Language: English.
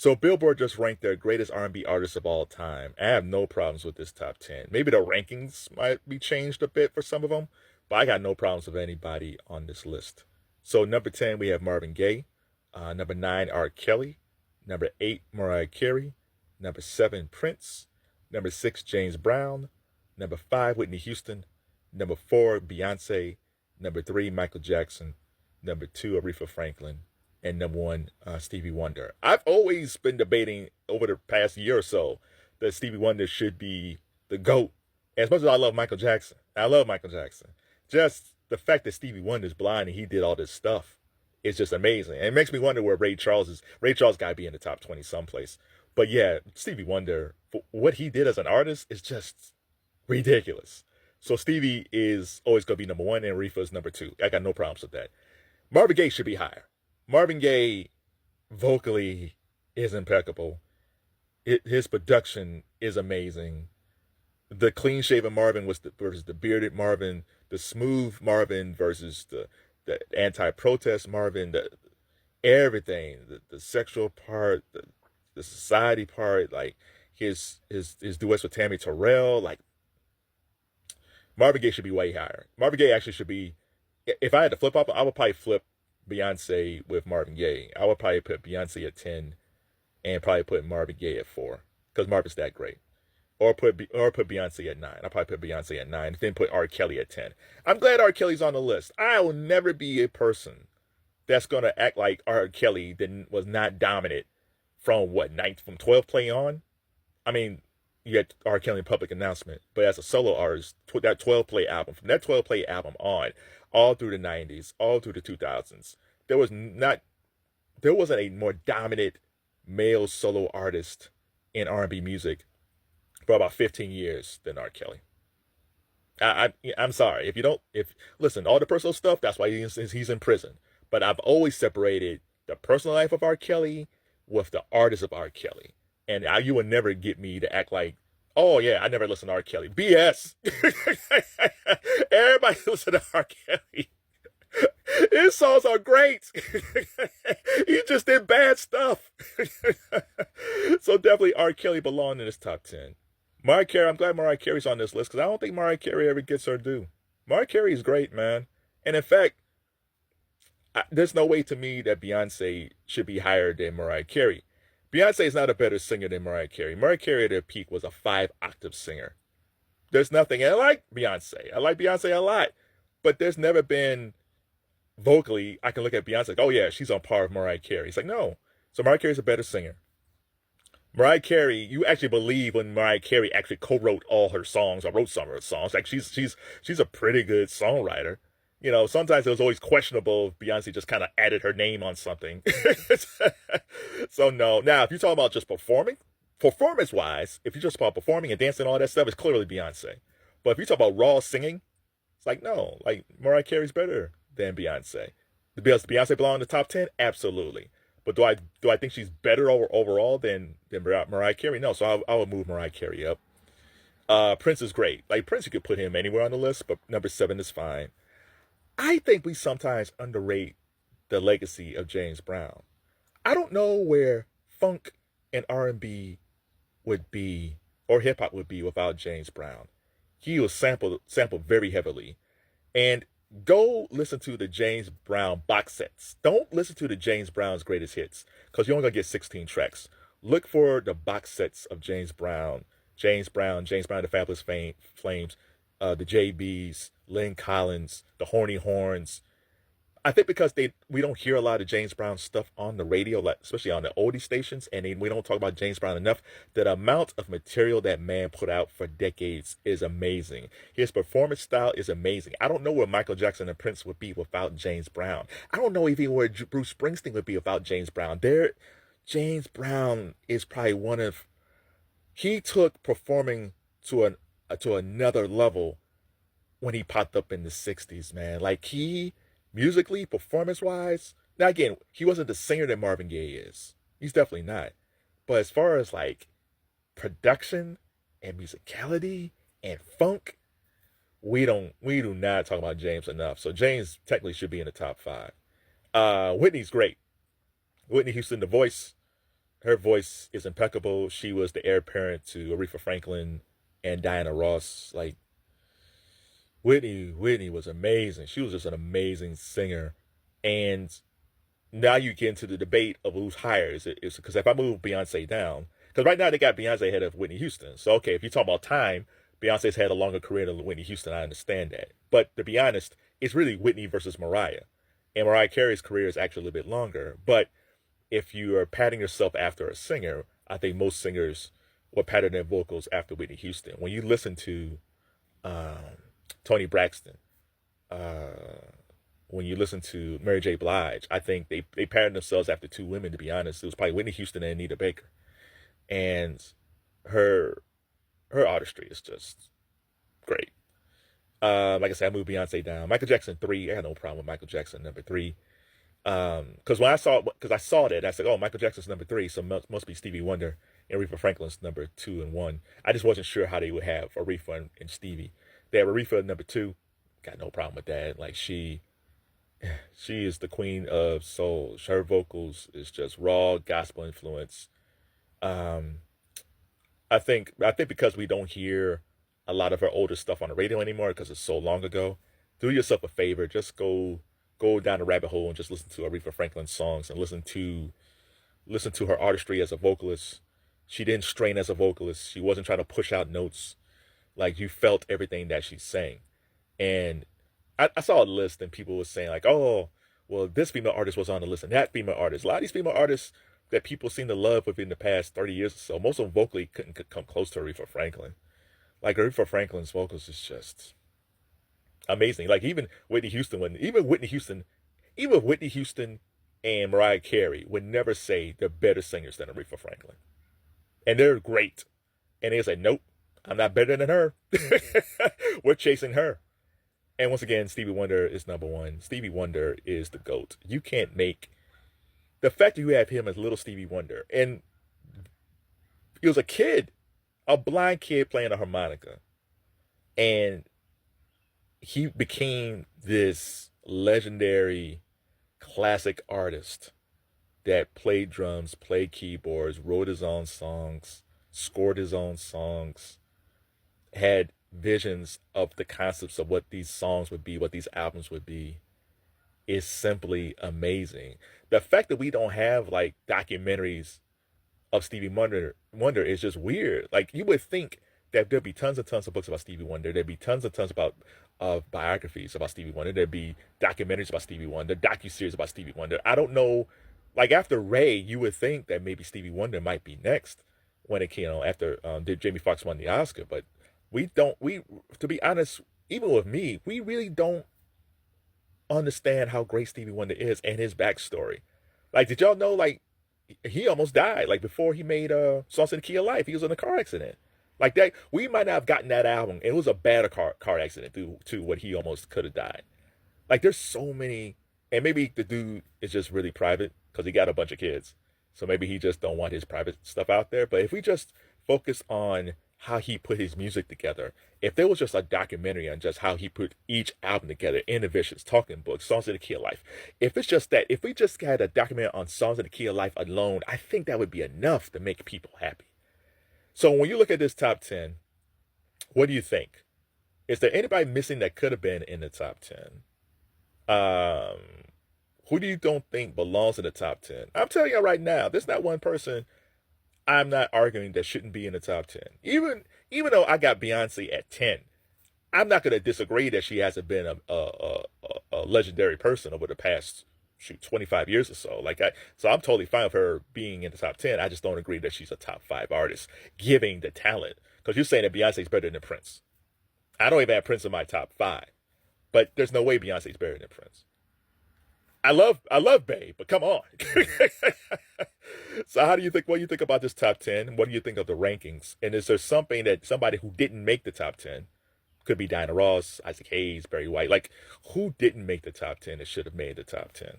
So Billboard just ranked their greatest R&B artists of all time. I have no problems with this top 10. Maybe the rankings might be changed a bit for some of them, but I got no problems with anybody on this list. So number 10, we have Marvin Gaye. Number 9, R. Kelly. Number 8, Mariah Carey. Number 7, Prince. Number 6, James Brown. Number 5, Whitney Houston. Number 4, Beyonce. Number 3, Michael Jackson. Number 2, Aretha Franklin. And number 1, Stevie Wonder. I've always been debating over the past year or so that Stevie Wonder should be the GOAT. As much as I love Michael Jackson, I love Michael Jackson. Just the fact that Stevie Wonder is blind and he did all this stuff is just amazing. And it makes me wonder where Ray Charles is. Ray Charles got to be in the top 20 someplace. But yeah, Stevie Wonder, what he did as an artist is just ridiculous. So Stevie is always going to be number 1 and Aretha is number 2. I got no problems with that. Marvin Gaye should be higher. Marvin Gaye vocally is impeccable. His production is amazing. The clean-shaven Marvin versus the bearded Marvin, the smooth Marvin versus the anti-protest Marvin, everything, the sexual part, the society part, like his duets with Tammy Terrell, like Marvin Gaye should be way higher. Marvin Gaye actually should be, if I had to flip up, I would probably flip Beyonce with Marvin Gaye. I would probably put Beyonce at 10 and probably put Marvin Gaye at 4 because Marvin's that great. Or put Beyonce at 9. I'll probably put Beyonce at 9, then put R. Kelly at 10. I'm glad R. Kelly's on the list. I will never be a person that's going to act like R. Kelly was not dominant from what, from 12 play on? I mean, you had R. Kelly in Public Announcement, but as a solo artist, that 12 play album, from that 12 play album on, all through the 90s, all through the 2000s, there wasn't a more dominant male solo artist in R&B music for about 15 years than R. Kelly. I'm sorry listen, all the personal stuff, that's why he's in prison. But I've always separated the personal life of R. Kelly with the artist of R. Kelly. And you will never get me to act like, oh yeah, I never listened to R. Kelly. BS. Everybody listen to R. Kelly. His songs are great. He just did bad stuff. So definitely R. Kelly belonged in this top 10. Mariah Carey, I'm glad Mariah Carey's on this list because I don't think Mariah Carey ever gets her due. Mariah Carey is great, man. And in fact, there's no way to me that Beyonce should be higher than Mariah Carey. Beyonce is not a better singer than Mariah Carey. Mariah Carey at her peak was a 5-octave singer. There's nothing. And I like Beyonce. I like Beyonce a lot. But there's never been vocally, I can look at Beyonce like, oh yeah, she's on par with Mariah Carey. It's like, no. So Mariah Carey's a better singer. Mariah Carey, you actually believe when Mariah Carey actually co-wrote all her songs or wrote some of her songs. Like she's a pretty good songwriter. You know, sometimes it was always questionable if Beyonce just kind of added her name on something. So no. Now, if you're talking about just performance-wise, if you're just about performing and dancing and all that stuff, it's clearly Beyonce. But if you talk about raw singing, it's like, no. Like, Mariah Carey's better than Beyonce. Does Beyonce belong in the top 10? Absolutely. But do I think she's better overall than Mariah Carey? No. So I would move Mariah Carey up. Prince is great. Like, Prince, you could put him anywhere on the list, but number 7 is fine. I think we sometimes underrate the legacy of James Brown. I don't know where funk and R&B would be, or hip hop would be, without James Brown. He was sampled very heavily. And go listen to the James Brown box sets. Don't listen to the James Brown's greatest hits, because you're only gonna get 16 tracks. Look for the box sets of James Brown, and the Fabulous Flames, the JBs, Lynn Collins, the Horny Horns. I think because we don't hear a lot of James Brown stuff on the radio, like especially on the oldie stations, and we don't talk about James Brown enough. That amount of material that man put out for decades is amazing. His performance style is amazing. I don't know where Michael Jackson and Prince would be without James Brown. I don't know even where Bruce Springsteen would be without James Brown. James Brown is probably he took performing to another level when he popped up in the 60s, man. Like, he musically, performance-wise, now again, he wasn't the singer that Marvin Gaye is. He's definitely not. But as far as like production and musicality and funk, we do not talk about James enough. So James technically should be in the top 5. Whitney's great. Whitney Houston, the voice, Her voice is impeccable. She was the heir apparent to Aretha Franklin and Diana Ross. Like Whitney was amazing. She was just an amazing singer. And now you get into the debate of who's higher. Is it is because if I move Beyonce down, because right now they got Beyonce ahead of Whitney Houston. So okay, if you talk about time, Beyonce's had a longer career than Whitney Houston. I understand that. But to be honest, it's really Whitney versus Mariah. And Mariah Carey's career is actually a little bit longer. But if you are patting yourself after a singer, I think most singers will pattern their vocals after Whitney Houston. When you listen to um, Tony Braxton, uh, when you listen to Mary J. Blige, I think they patterned themselves after two women, to be honest. It was probably Whitney Houston and Anita Baker. And her her artistry is just great. Like I said, I moved Beyonce down. Michael Jackson 3, I had no problem with Michael Jackson number 3. Because when I saw that, I said, oh, Michael Jackson's number 3, so must be Stevie Wonder and Aretha Franklin's number 2 and 1. I just wasn't sure how they would have Aretha and Stevie. They have Aretha number 2, got no problem with that. Like she is the queen of soul. Her vocals is just raw gospel influence. Um, I think because we don't hear a lot of her older stuff on the radio anymore because it's so long ago. Do yourself a favor, just go down the rabbit hole and just listen to Aretha Franklin's songs and listen to her artistry as a vocalist. She didn't strain as a vocalist. She wasn't trying to push out notes. Like you felt everything that she's saying. And I saw a list and people were saying like, oh, well, this female artist was on the list and that female artist. A lot of these female artists that people seem to love within the past 30 years or so, most of them vocally couldn't come close to Aretha Franklin. Like Aretha Franklin's vocals is just amazing. Like even Whitney Houston and Mariah Carey would never say they're better singers than Aretha Franklin. And they're great. And they say, nope, I'm not better than her. We're chasing her. And once again, Stevie Wonder is number 1. Stevie Wonder is the GOAT. You can't make the fact that you have him as little Stevie Wonder, and he was a kid, a blind kid playing a harmonica, and he became this legendary classic artist that played drums, played keyboards, wrote his own songs, scored his own songs, had visions of the concepts of what these songs would be, what these albums would be, is simply amazing. The fact that we don't have like documentaries of Stevie Wonder is just weird. Like you would think that there'd be tons and tons of books about Stevie Wonder. There'd be tons and tons about of biographies about Stevie Wonder. There'd be documentaries about Stevie Wonder, docuseries about Stevie Wonder. I don't know. Like after Ray, you would think that maybe Stevie Wonder might be next when it came on after did Jamie Foxx won the Oscar. But we don't. We to be honest, even with me, we really don't understand how great Stevie Wonder is and his backstory. Like, did y'all know? Like, he almost died. Like before he made "Songs in the Key of Life," he was in a car accident. Like that, we might not have gotten that album. It was a bad car accident to what he almost could have died. Like, there's so many, and maybe the dude is just really private because he got a bunch of kids, so maybe he just don't want his private stuff out there. But if we just focus on how he put his music together, if there was just a documentary on just how he put each album together, Innovations, Talking Books, Songs in the Key of Life, if it's just that, if we just had a documentary on Songs in the Key of Life alone, I think that would be enough to make people happy. So when you look at this top 10, what do you think? Is there anybody missing that could have been in the top 10? Um, who do you don't think belongs in the top 10? I'm telling you right now, there's not one person I'm not arguing that shouldn't be in the top 10. Even though I got Beyonce at 10, I'm not going to disagree that she hasn't been a legendary person over the past 25 years or so. So I'm totally fine with her being in the top 10. I just don't agree that she's a top 5 artist, giving the talent. Because you're saying that Beyonce's better than Prince. I don't even have Prince in my top 5, but there's no way Beyonce's better than Prince. I love Babe, but come on. So what do you think about this top 10? What do you think of the rankings? And is there something that somebody who didn't make the top 10, could be Diana Ross, Isaac Hayes, Barry White, like who didn't make the top 10 that should have made the top 10?